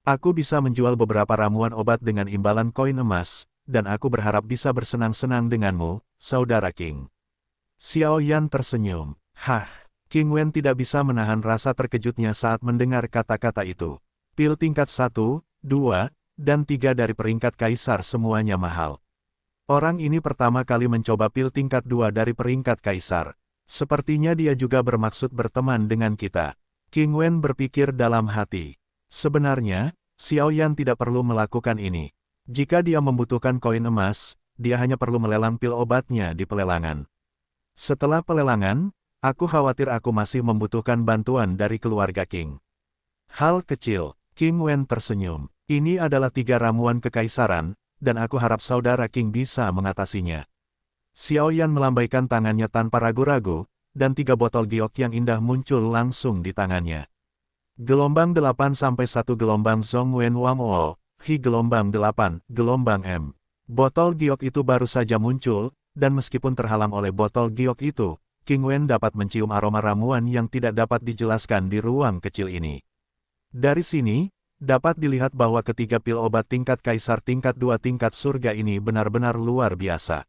Aku bisa menjual beberapa ramuan obat dengan imbalan koin emas, dan aku berharap bisa bersenang-senang denganmu, Saudara King. Xiaoyan tersenyum. Hah, King Wen tidak bisa menahan rasa terkejutnya saat mendengar kata-kata itu. Pil tingkat 1, 2, dan 3 dari peringkat kaisar semuanya mahal. Orang ini pertama kali mencoba pil tingkat 2 dari peringkat kaisar. Sepertinya dia juga bermaksud berteman dengan kita. King Wen berpikir dalam hati. Sebenarnya, Xiaoyan tidak perlu melakukan ini. Jika dia membutuhkan koin emas, dia hanya perlu melelang pil obatnya di pelelangan. Setelah pelelangan, aku khawatir aku masih membutuhkan bantuan dari keluarga King. Hal kecil, King Wen tersenyum. Ini adalah 3 ramuan kekaisaran, dan aku harap Saudara King bisa mengatasinya. Xiaoyan melambaikan tangannya tanpa ragu-ragu, dan 3 botol giok yang indah muncul langsung di tangannya. Gelombang 8 sampai 1 gelombang Zhong Wen Wang O, Hi gelombang 8, gelombang M. Botol giok itu baru saja muncul, dan meskipun terhalang oleh botol giok itu, King Wen dapat mencium aroma ramuan yang tidak dapat dijelaskan di ruang kecil ini. Dari sini, dapat dilihat bahwa ketiga pil obat tingkat kaisar tingkat 2 tingkat surga ini benar-benar luar biasa.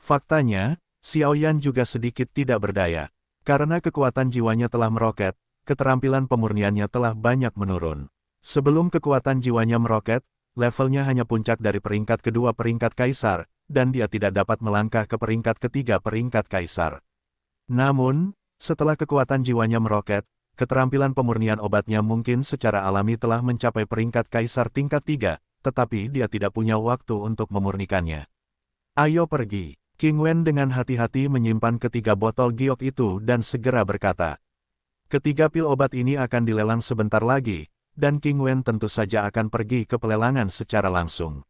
Faktanya, Xiaoyan juga sedikit tidak berdaya. Karena kekuatan jiwanya telah meroket, keterampilan pemurniannya telah banyak menurun. Sebelum kekuatan jiwanya meroket, levelnya hanya puncak dari peringkat kedua peringkat kaisar, dan dia tidak dapat melangkah ke peringkat ketiga peringkat kaisar. Namun, setelah kekuatan jiwanya meroket, keterampilan pemurnian obatnya mungkin secara alami telah mencapai peringkat kaisar tingkat 3, tetapi dia tidak punya waktu untuk memurnikannya. Ayo pergi. King Wen dengan hati-hati menyimpan ketiga botol giok itu dan segera berkata. Ketiga pil obat ini akan dilelang sebentar lagi, dan King Wen tentu saja akan pergi ke pelelangan secara langsung.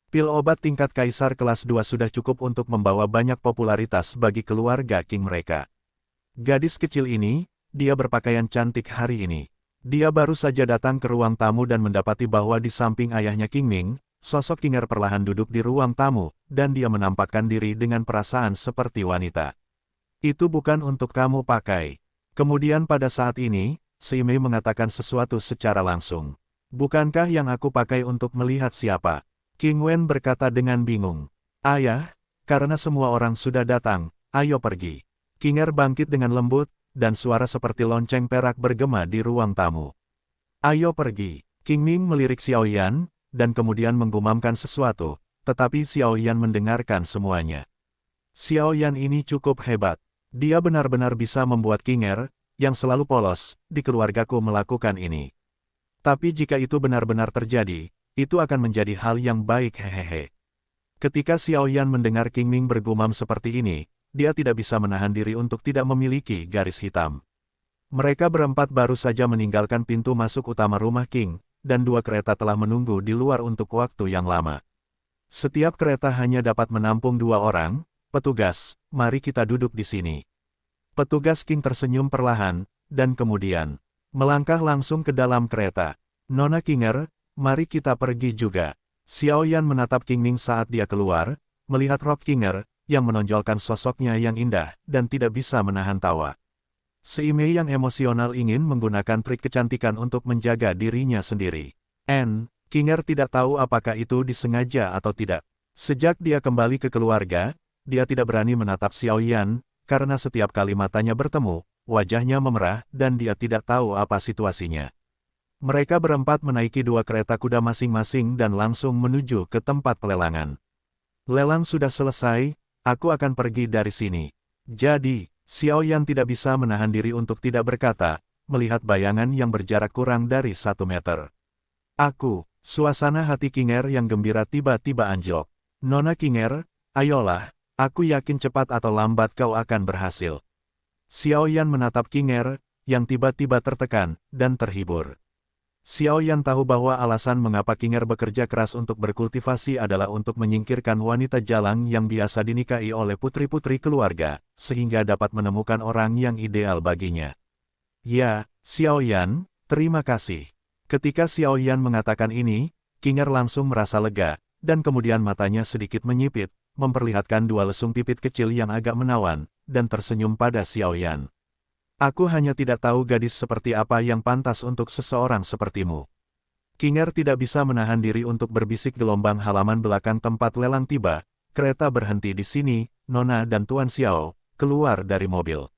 Pil obat tingkat kaisar kelas 2 sudah cukup untuk membawa banyak popularitas bagi keluarga King mereka. Gadis kecil ini, dia berpakaian cantik hari ini. Dia baru saja datang ke ruang tamu dan mendapati bahwa di samping ayahnya King Ming, sosok Kinger perlahan duduk di ruang tamu, dan dia menampakkan diri dengan perasaan seperti wanita. Itu bukan untuk kamu pakai. Kemudian pada saat ini, Si Mei mengatakan sesuatu secara langsung. Bukankah yang aku pakai untuk melihat siapa? King Wen berkata dengan bingung. Ayah, karena semua orang sudah datang, ayo pergi. Kinger bangkit dengan lembut, dan suara seperti lonceng perak bergema di ruang tamu. Ayo pergi. King Ming melirik Xiaoyan, dan kemudian menggumamkan sesuatu, tetapi Xiaoyan mendengarkan semuanya. Xiaoyan ini cukup hebat. Dia benar-benar bisa membuat Kinger, yang selalu polos, di keluargaku melakukan ini. Tapi jika itu benar-benar terjadi, itu akan menjadi hal yang baik hehehe. Ketika Xiaoyan mendengar King Ming bergumam seperti ini, dia tidak bisa menahan diri untuk tidak memiliki garis hitam. Mereka berempat baru saja meninggalkan pintu masuk utama rumah King, dan 2 kereta telah menunggu di luar untuk waktu yang lama. Setiap kereta hanya dapat menampung 2 orang. Petugas, mari kita duduk di sini. Petugas King tersenyum perlahan, dan kemudian melangkah langsung ke dalam kereta. Nona Kinger, mari kita pergi juga. Xiaoyan menatap King Ming saat dia keluar, melihat rok Kinger, yang menonjolkan sosoknya yang indah, dan tidak bisa menahan tawa. Si Mei yang emosional ingin menggunakan trik kecantikan untuk menjaga dirinya sendiri. Kinger tidak tahu apakah itu disengaja atau tidak. Sejak dia kembali ke keluarga, dia tidak berani menatap Xiaoyan, karena setiap kali matanya bertemu, wajahnya memerah dan dia tidak tahu apa situasinya. Mereka berempat menaiki dua kereta kuda masing-masing dan langsung menuju ke tempat pelelangan. Lelang sudah selesai, aku akan pergi dari sini. Jadi, Xiao Yan tidak bisa menahan diri untuk tidak berkata, melihat bayangan yang berjarak kurang dari 1 meter. Suasana hati Kinger yang gembira tiba-tiba anjlok. Nona Kinger, ayolah, aku yakin cepat atau lambat kau akan berhasil. Xiao Yan menatap Kinger, yang tiba-tiba tertekan, dan terhibur. Xiao Yan tahu bahwa alasan mengapa Kinger bekerja keras untuk berkultivasi adalah untuk menyingkirkan wanita jalang yang biasa dinikahi oleh putri-putri keluarga, sehingga dapat menemukan orang yang ideal baginya. Ya, Xiao Yan, terima kasih. Ketika Xiao Yan mengatakan ini, Kinger langsung merasa lega, dan kemudian matanya sedikit menyipit, memperlihatkan dua lesung pipit kecil yang agak menawan, dan tersenyum pada Xiao Yan. Aku hanya tidak tahu gadis seperti apa yang pantas untuk seseorang sepertimu. Kinger tidak bisa menahan diri untuk berbisik gelombang halaman belakang tempat lelang tiba, kereta berhenti di sini, Nona dan Tuan Xiao, keluar dari mobil.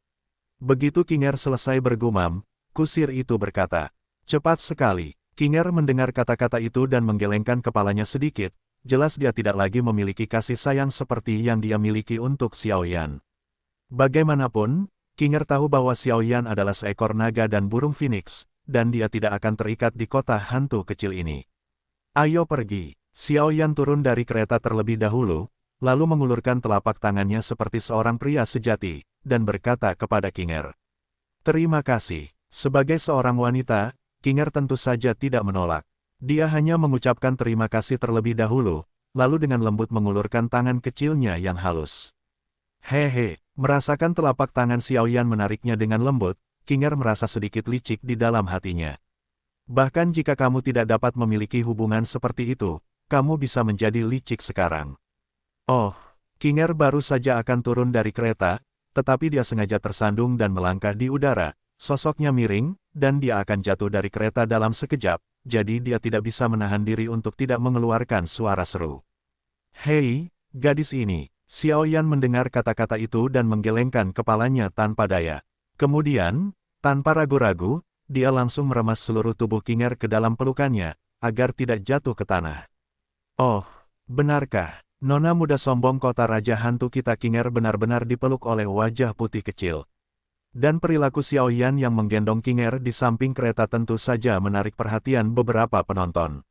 Begitu Kinger selesai bergumam, kusir itu berkata, cepat sekali. Kinger mendengar kata-kata itu dan menggelengkan kepalanya sedikit, jelas dia tidak lagi memiliki kasih sayang seperti yang dia miliki untuk Xiao Yan. Bagaimanapun, Kinger tahu bahwa Xiao Yan adalah seekor naga dan burung phoenix, dan dia tidak akan terikat di kota hantu kecil ini. Ayo pergi. Xiao Yan turun dari kereta terlebih dahulu, lalu mengulurkan telapak tangannya seperti seorang pria sejati, dan berkata kepada Kinger. Terima kasih. Sebagai seorang wanita, Kinger tentu saja tidak menolak. Dia hanya mengucapkan terima kasih terlebih dahulu, lalu dengan lembut mengulurkan tangan kecilnya yang halus. Hehe, merasakan telapak tangan Xiao Yan menariknya dengan lembut, Kinger merasa sedikit licik di dalam hatinya. Bahkan jika kamu tidak dapat memiliki hubungan seperti itu, kamu bisa menjadi licik sekarang. Oh, Kinger baru saja akan turun dari kereta, tetapi dia sengaja tersandung dan melangkah di udara, sosoknya miring, dan dia akan jatuh dari kereta dalam sekejap, jadi dia tidak bisa menahan diri untuk tidak mengeluarkan suara seru. Hei, gadis ini. Xiao Yan mendengar kata-kata itu dan menggelengkan kepalanya tanpa daya. Kemudian, tanpa ragu-ragu, dia langsung meremas seluruh tubuh Kinger ke dalam pelukannya, agar tidak jatuh ke tanah. Oh, benarkah, Nona muda sombong kota raja hantu kita Kinger benar-benar dipeluk oleh wajah putih kecil. Dan perilaku Xiao Yan yang menggendong Kinger di samping kereta tentu saja menarik perhatian beberapa penonton.